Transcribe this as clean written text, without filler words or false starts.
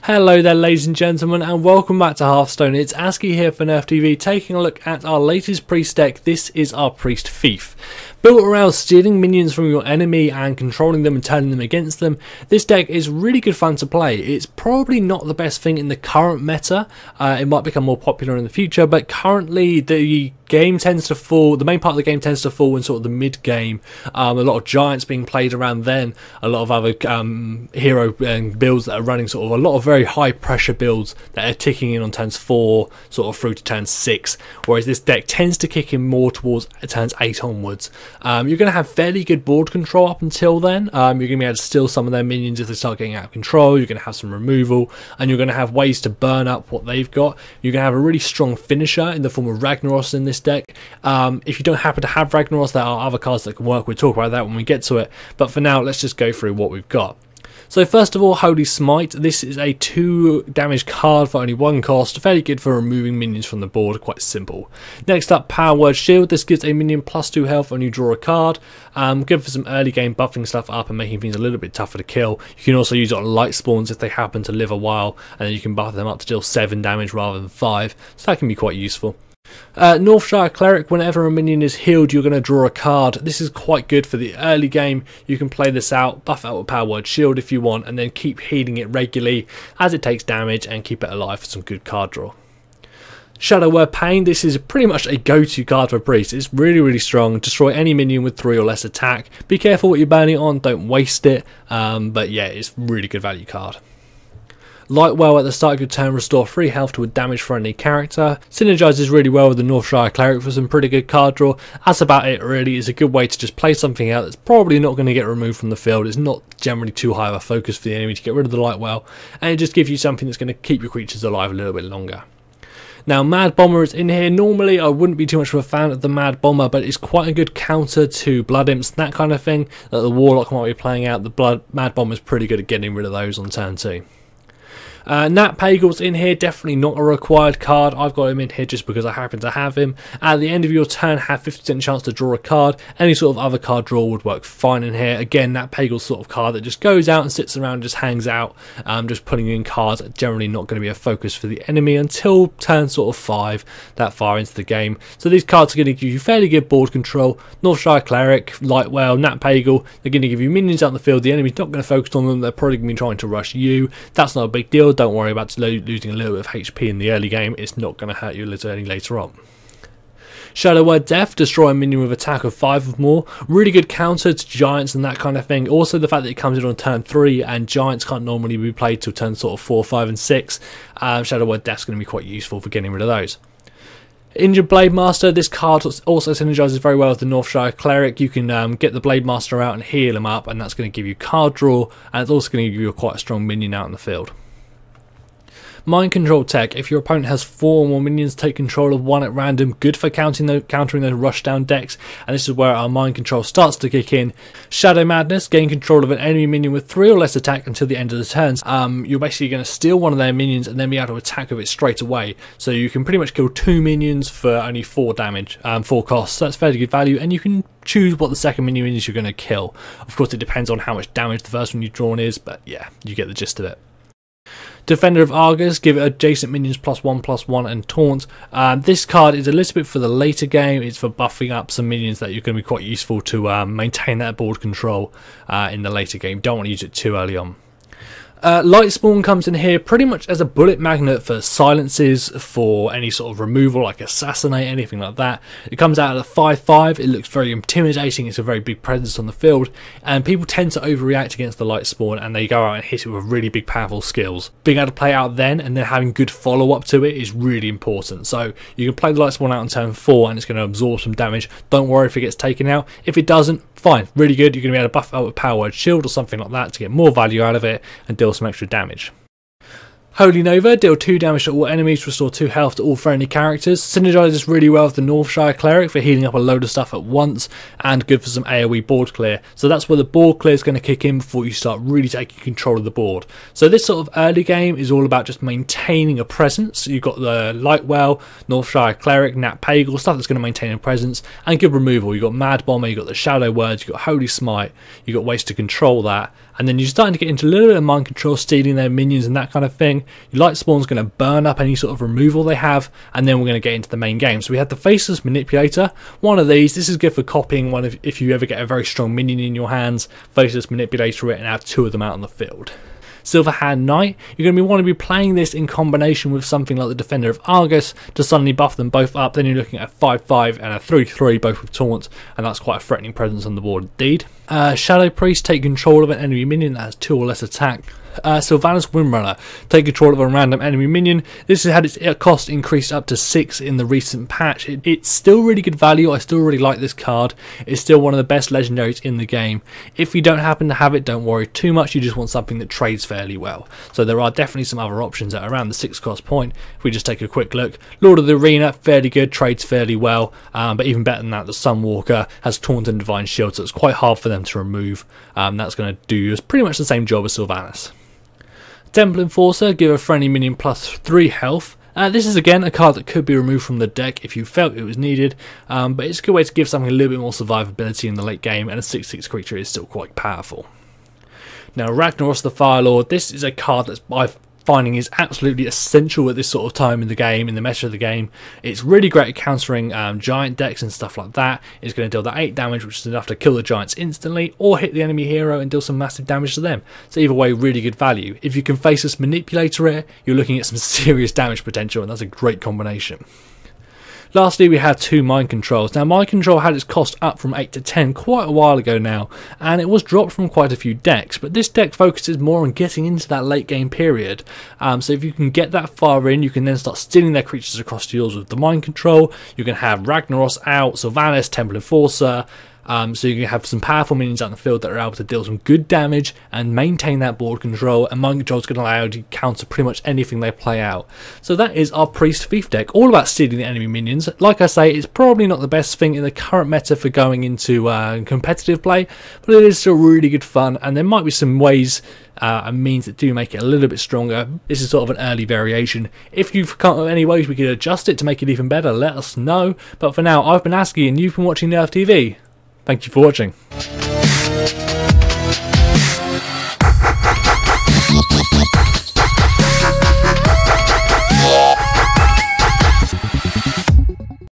Hello there ladies and gentlemen, and welcome back to Hearthstone. It's ASCII here for Nerf TV, taking a look at our latest priest deck. This is our Priest Thief. Built around stealing minions from your enemy and controlling them and turning them against them, this deck is really good fun to play. It's probably not the best thing in the current meta. It might become more popular in the future, but currently the game tends to fall, the main part of the game tends to fall in sort of the mid game. A lot of giants being played around then, a lot of other hero builds that are running sort of a lot of very high pressure builds that are ticking in on turns 4 sort of through to turn 6, whereas this deck tends to kick in more towards turns 8 onwards. You're going to have fairly good board control up until then. You're going to be able to steal some of their minions if they start getting out of control. You're going to have some removal, and you're going to have ways to burn up what they've got. You're going to have a really strong finisher in the form of Ragnaros in this deck. If you don't happen to have Ragnaros, there are other cards that can work. We'll talk about that when we get to it, but for now let's just go through what we've got. So first of all, Holy Smite. This is a 2 damage card for only 1 cost, fairly good for removing minions from the board, quite simple. Next up, Power Word Shield. This gives a minion +2 health when you draw a card. Good for some early game buffing stuff up and making things a little bit tougher to kill. You can also use it on light spawns if they happen to live a while, and then you can buff them up to deal 7 damage rather than 5, so that can be quite useful. Northshire Cleric. Whenever a minion is healed, you're going to draw a card. This is quite good for the early game. You can play this out, buff out with Power Word Shield if you want, and then keep healing it regularly as it takes damage and keep it alive for some good card draw. Shadow Word Pain. This is pretty much a go-to card for Priest. It's really strong. Destroy any minion with 3 or less attack. Be careful what you're burning it on, don't waste it, but yeah, it's a really good value card. Lightwell. At the start of your turn, restore 3 health to a damage friendly character. Synergizes really well with the Northshire Cleric for some pretty good card draw. That's about it really. It's a good way to just play something out that's probably not going to get removed from the field. It's not generally too high of a focus for the enemy to get rid of the Lightwell, and it just gives you something that's going to keep your creatures alive a little bit longer. Now, Mad Bomber is in here. Normally I wouldn't be too much of a fan of the Mad Bomber, but it's quite a good counter to Blood Imps, that kind of thing that the Warlock might be playing out. The Mad Bomber is pretty good at getting rid of those on turn 2. Nat Pagel's in here, definitely not a required card. I've got him in here just because I happen to have him. At the end of your turn, have 50% chance to draw a card. Any sort of other card draw would work fine in here. Again, Nat Pagel's sort of card that just goes out and sits around, just hangs out, just putting in cards that are generally not going to be a focus for the enemy until turn sort of 5, that far into the game. So these cards are going to give you fairly good board control. Northshire Cleric, Lightwell, Nat Pagel, they're going to give you minions out in the field. The enemy's not going to focus on them. They're probably going to be trying to rush you. That's not a big deal. Don't worry about losing a little bit of HP in the early game. It's not going to hurt you a little any later on. Shadow Word Death. Destroy a minion with attack of 5 or more. Really good counter to giants and that kind of thing. Also the fact that it comes in on turn 3 and giants can't normally be played till turn sort of 4, 5 and 6. Shadow Word Death is going to be quite useful for getting rid of those. Injured Blade Master. This card also synergizes very well with the Northshire Cleric. You can get the Blade Master out and heal him up, and that's going to give you card draw, and it's also going to give you quite a strong minion out in the field. Mind Control Tech. If your opponent has 4 or more minions, take control of 1 at random. Good for countering those rushdown decks, and this is where our Mind Control starts to kick in. Shadow Madness. Gain control of an enemy minion with 3 or less attack until the end of the turns. You're basically going to steal one of their minions and then be able to attack with it straight away. So you can pretty much kill 2 minions for only 4 damage, 4 costs. So that's fairly good value, and you can choose what the second minion is you're going to kill. Of course, it depends on how much damage the first one you've drawn is, but yeah, you get the gist of it. Defender of Argus. Give it adjacent minions +1/+1 and taunt. This card is a little bit for the later game. It's for buffing up some minions that you're going to be quite useful to maintain that board control in the later game. Don't want to use it too early on. Light Spawn comes in here pretty much as a bullet magnet for silences, for any sort of removal like Assassinate, anything like that. It comes out at a 5/5, it looks very intimidating, it's a very big presence on the field, and people tend to overreact against the Light Spawn and they go out and hit it with really big powerful skills. Being able to play out then and then having good follow up to it is really important. So you can play the Light Spawn out on turn 4 and it's going to absorb some damage. Don't worry if it gets taken out. If it doesn't, fine, really good. You're going to be able to buff out with Power Word Shield or something like that to get more value out of it and deal some extra damage. Holy Nova. Deal 2 damage to all enemies, restore 2 health to all friendly characters. Synergizes really well with the Northshire Cleric for healing up a load of stuff at once, and good for some AoE board clear. So that's where the board clear is going to kick in before you start really taking control of the board. So this sort of early game is all about just maintaining a presence. You've got the Lightwell, Northshire Cleric, Nat Pagel, stuff that's going to maintain a presence, and good removal. You've got Mad Bomber, you've got the Shadow Words, you've got Holy Smite, you've got ways to control that, And then you're starting to get into a little bit of mind control, stealing their minions and that kind of thing. Your light spawn's going to burn up any sort of removal they have, and then we're going to get into the main game. So we have the Faceless Manipulator. One of these, this is good for copying one if you ever get a very strong minion in your hands, Faceless Manipulator it and have 2 of them out on the field. Silverhand Knight, you're going to want to be playing this in combination with something like the Defender of Argus to suddenly buff them both up. Then you're looking at a 5-5 and a 3-3, both with taunt, and that's quite a threatening presence on the board indeed. Shadow Priest, take control of an enemy minion that has 2 or less attack. Sylvanas Windrunner, take control of a random enemy minion. This has had its cost increased up to 6 in the recent patch. It's still really good value. I still really like this card. It's still one of the best legendaries in the game. If you don't happen to have it, don't worry too much. You just want something that trades fairly well. So there are definitely some other options at around the 6 cost point. If we just take a quick look, Lord of the Arena, fairly good, trades fairly well, but even better than that, the Sunwalker has Taunt and Divine Shield, so it's quite hard for them to remove. That's going to do pretty much the same job as Sylvanas. Temple Enforcer, give a friendly minion plus 3 health. This is again a card that could be removed from the deck if you felt it was needed, but it's a good way to give something a little bit more survivability in the late game, and a 6/6 creature is still quite powerful. Now Ragnaros the Firelord, this is a card that's I'm finding is absolutely essential at this sort of time in the game, in the meta of the game. It's really great at countering giant decks and stuff like that. It's going to deal that 8 damage, which is enough to kill the giants instantly, or hit the enemy hero and deal some massive damage to them. So either way, really good value. If you can Faceless Manipulator it, you're looking at some serious damage potential, and that's a great combination. Lastly, we have 2 Mind Controls. Now, Mind Control had its cost up from 8 to 10 quite a while ago now, and it was dropped from quite a few decks, but this deck focuses more on getting into that late game period. So if you can get that far in, you can then start stealing their creatures across to yours with the Mind Control. You can have Ragnaros out, Sylvanas, Temple Enforcer, so you can have some powerful minions out in the field that are able to deal some good damage and maintain that board control, and Mind Control is going to allow you to counter pretty much anything they play out. So that is our Priest Thief deck, all about stealing the enemy minions. Like I say, it's probably not the best thing in the current meta for going into competitive play, but it is still really good fun, and there might be some ways and means that do make it a little bit stronger. This is sort of an early variation. If you've come up with any ways we could adjust it to make it even better, let us know. But for now, I've been Aski and you've been watching Nerf TV. Thank you for watching.